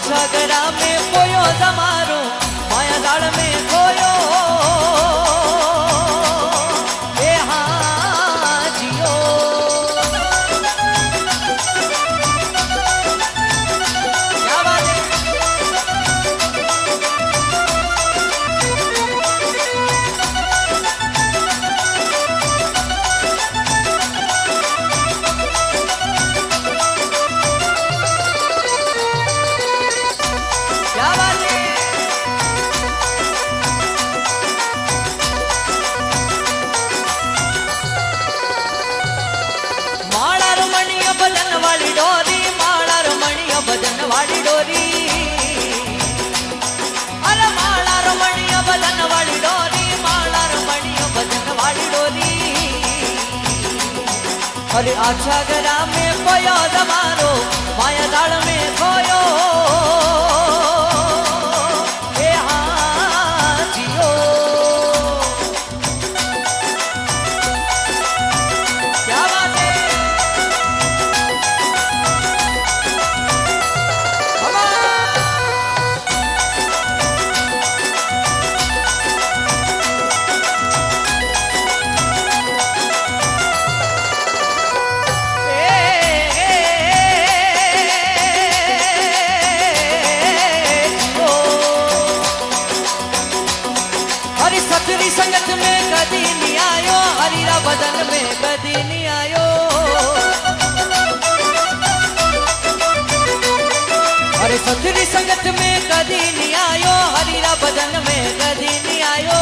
अच्छा गरा में पोयो जमारो माया जाल में खोयो ए हाँ जियो क्या बात है अरे अच्छा गरा में पोयो जमारो माया जाल में खोयो ए हाँ जियो क्या बात है सतरी संगत में कदी नहीं आयो हरीरा बदन में कदी नहीं आयो अरे सतरी संगत में कदी नहीं आयो हरीरा बदन में कदी नहीं आयो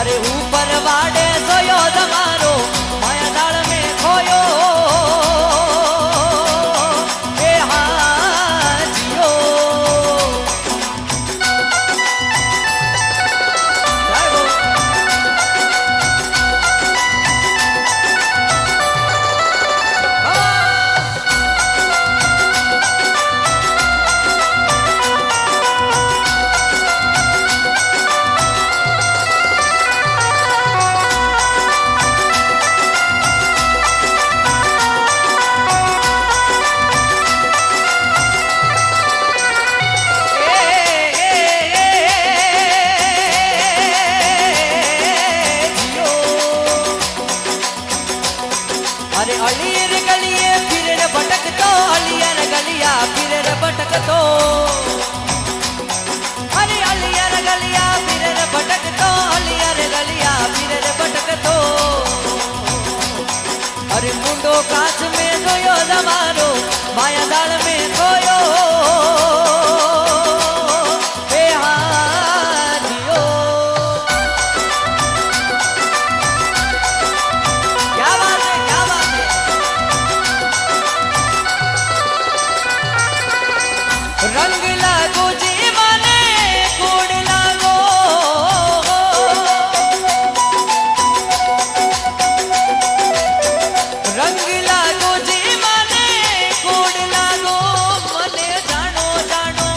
अरे ऊपर वाड़े सोयो जमारो माया जाल में खोयो ए हाँ जियो अरे अलियर गलिए फिर भटक तो अलियर गलिया फिर भटक तो अरे अलियर गलिया फिर भटक तो अलियर गलिया फिर भटक तो अरे मुंडो कांच में सोयो जमारो माया जाल में खोयो ए हाँ जियो क्या बात है क्या बात है रंग लागो जी माने कोड लागो रंग लागो जी माने कोड लागो मने जानो जानो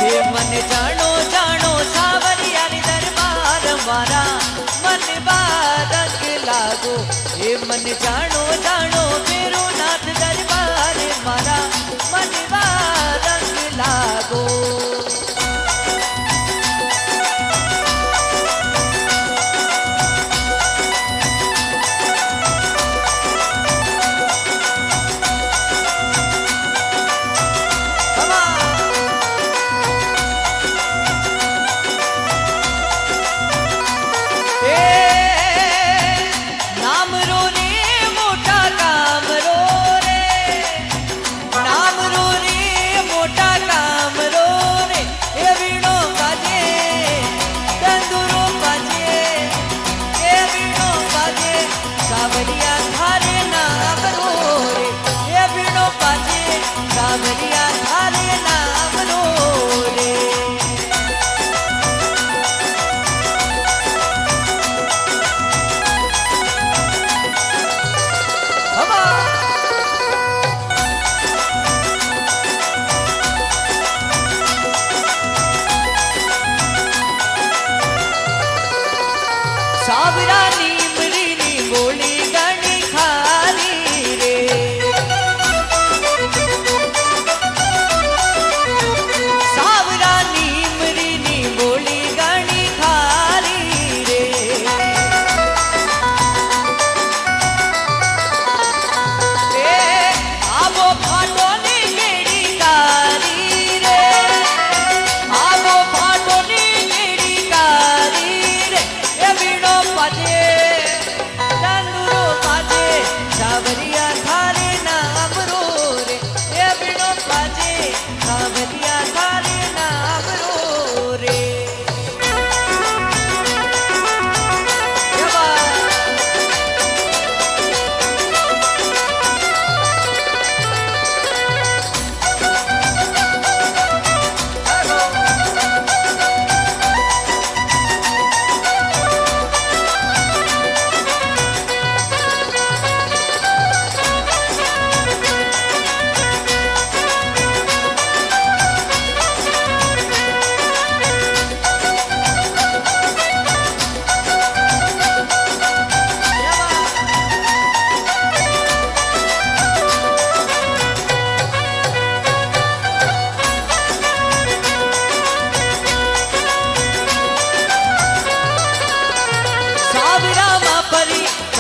हे मने जानो जानो सावरिया नी दरबार मारा मन बारंग लागो हे मन जानो जानो मेरो नाथ दरबार मारा मन बारंग लागो नाम रो रे मोटा काम रो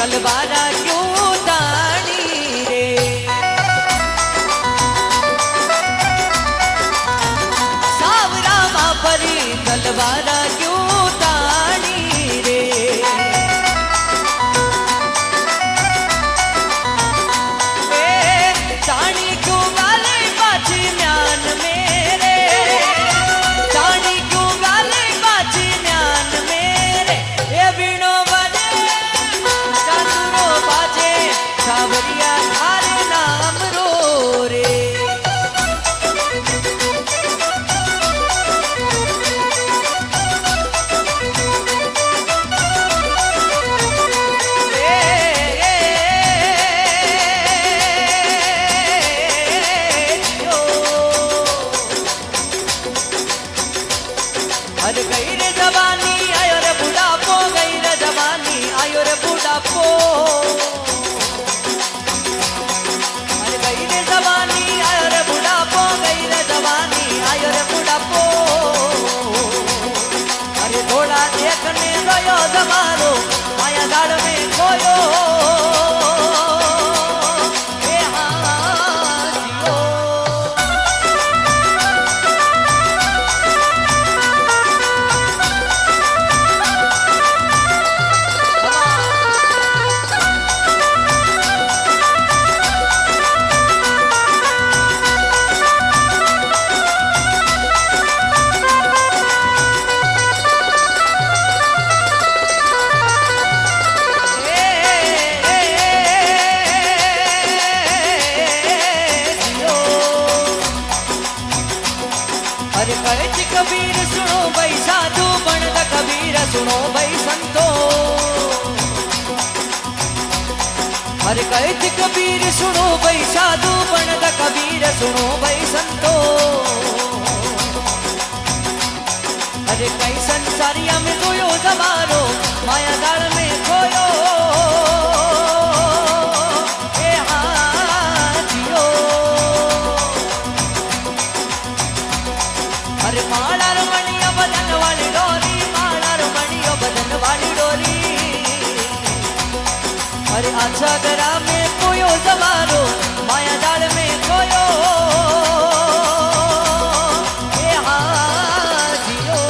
तलवारा क्यों तानी रे। सावरा मां परी तलवारा क्यों तानी रे। तानी क्यों गाले बाजी म्यान मेरे, तानी क्यों गाले बाजी म्यान मेरे। ये बीणो बजे चांदुरो बाजे सावरिया थारे नाम रो रे। अरे गई रे जवानी आयो रे बुढ़ापो, गई रे जवानी आयो रे बुढ़ापो। अरे गई रे जवानी आयो रे बुढ़ापो, गई रे जवानी आयो रे बुढ़ापो। अरे थोड़ा देखने रोयो जमारो माया जाल में खोयो। अरे कहत कबीर सुनो भाई साधु बनत कबीर सुनो भाई संतो। अरे कहत कबीर सुनो भाई साधु बनत कबीर सुनो भाई संतो। अरे कई संसारिया में खोयो जमारो माया जाल में खोयो। अरे माला रमणिया बदन वाली डोरी, माला रमणिया बदन वाली डोरी। अरे अच्छा गरा में खोयो जमारो माया जाल में खोयो। ए हाँ जियो।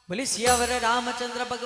बोली सियावर रामचंद्र भगवान।